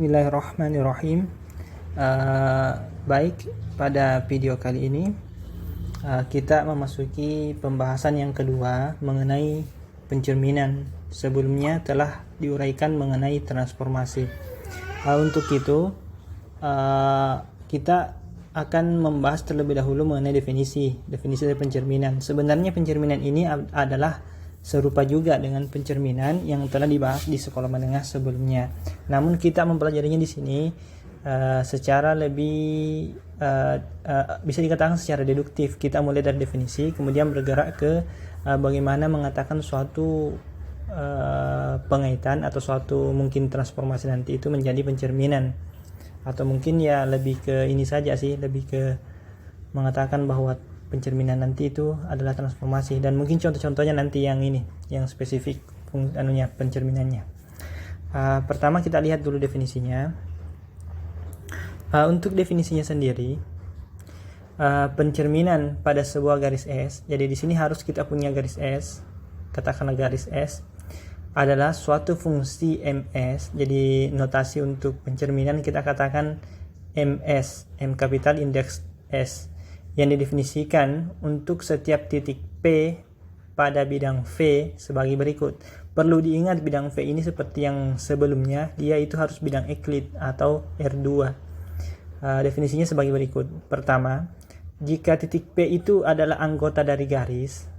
Bismillahirrahmanirrahim. Baik, pada video kali ini kita memasuki pembahasan yang kedua mengenai pencerminan. Sebelumnya telah diuraikan mengenai transformasi. Untuk itu kita akan membahas terlebih dahulu mengenai definisi dari pencerminan. Sebenarnya pencerminan ini adalah serupa juga dengan pencerminan yang telah dibahas di sekolah menengah sebelumnya. Namun kita mempelajarinya di sini secara lebih bisa dikatakan secara deduktif. Kita mulai dari definisi, kemudian bergerak ke bagaimana mengatakan suatu pengaitan atau suatu mungkin transformasi nanti itu menjadi pencerminan. Atau mungkin ya lebih ke ini saja sih, lebih ke mengatakan bahwa pencerminan nanti itu adalah transformasi, dan mungkin contoh-contohnya nanti yang ini, yang spesifik pencerminannya. Pertama kita lihat dulu definisinya. Untuk definisinya sendiri, pencerminan pada sebuah garis S. Jadi di sini harus kita punya garis S, katakanlah garis S adalah suatu fungsi ms. Jadi notasi untuk pencerminan kita katakan ms, m kapital indeks S, yang didefinisikan untuk setiap titik P pada bidang V sebagai berikut. Perlu diingat bidang V ini seperti yang sebelumnya, dia itu harus bidang Euclid atau R2. Definisinya sebagai berikut. Pertama, jika titik P itu adalah anggota dari garis,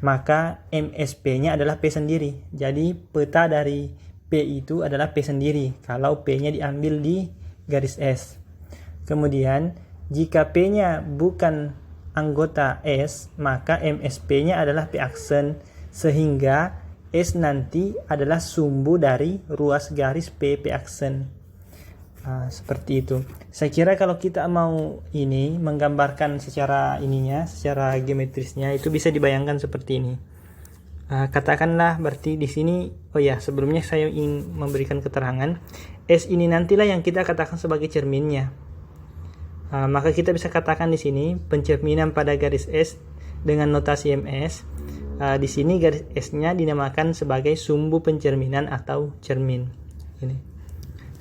maka MSP-nya adalah P sendiri. Jadi peta dari P itu adalah P sendiri kalau P-nya diambil di garis S. Kemudian jika P-nya bukan anggota S, maka MSP-nya adalah P aksen, sehingga S nanti adalah sumbu dari ruas garis P aksen. Seperti itu. Saya kira kalau kita mau ini menggambarkan secara geometrisnya itu bisa dibayangkan seperti ini. Katakanlah berarti di sini, sebelumnya saya ingin memberikan keterangan. S ini nantilah yang kita katakan sebagai cerminnya. Maka kita bisa katakan di sini pencerminan pada garis S dengan notasi ms. Di sini garis S-nya dinamakan sebagai sumbu pencerminan atau cermin. Ini.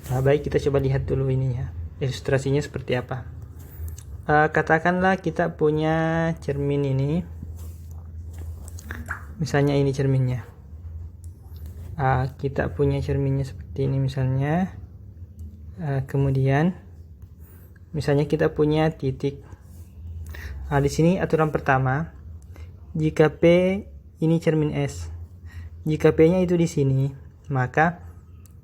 Baik, kita coba lihat dulu ininya. Ilustrasinya seperti apa. Katakanlah kita punya cermin ini. Misalnya ini cerminnya. Kita punya cerminnya seperti ini misalnya. Kemudian misalnya kita punya titik. Di sini aturan pertama, jika P ini cermin S, jika P-nya itu di sini, maka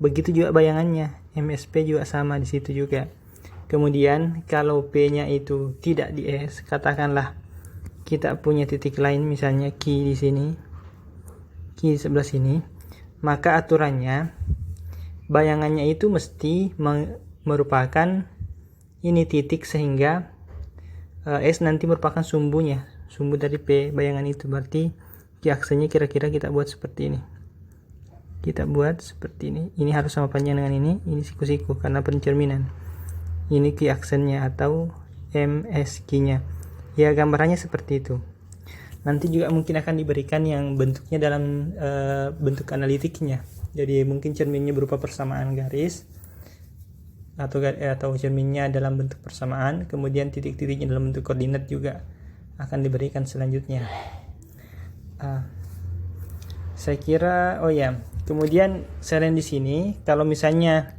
begitu juga bayangannya, MSP juga sama di situ juga. Kemudian kalau P-nya itu tidak di S, katakanlah kita punya titik lain, misalnya Q di sini, Q di sebelah sini, maka aturannya bayangannya itu mesti merupakan ini titik, sehingga S nanti merupakan sumbu dari P bayangan itu. Berarti Q aksennya kira-kira kita buat seperti ini. Ini harus sama panjang dengan ini siku-siku karena pencerminan. Ini Q aksennya atau MSQ-nya. Ya, gambarannya seperti itu. Nanti juga mungkin akan diberikan yang bentuknya dalam bentuk analitiknya. Jadi mungkin cerminnya berupa persamaan garis, atau cerminnya dalam bentuk persamaan, kemudian titik-titiknya dalam bentuk koordinat juga akan diberikan selanjutnya. Saya kira kemudian selain di sini, kalau misalnya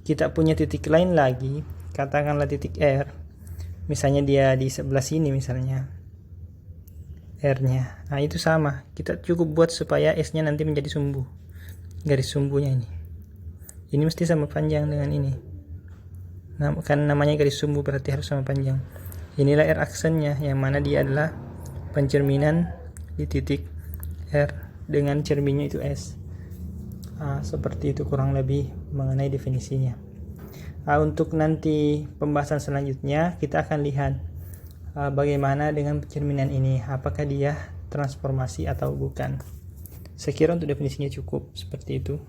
kita punya titik lain lagi, katakanlah titik R, misalnya dia di sebelah sini misalnya R-nya, itu sama, kita cukup buat supaya S-nya nanti menjadi sumbu, garis sumbunya ini mesti sama panjang dengan ini. Kan namanya garis sumbu, berarti harus sama panjang. Inilah R aksennya, yang mana dia adalah pencerminan di titik R dengan cerminnya itu S. Seperti itu kurang lebih mengenai definisinya. Untuk nanti pembahasan selanjutnya kita akan lihat bagaimana dengan pencerminan ini, apakah dia transformasi atau bukan. Saya kira untuk definisinya cukup seperti itu.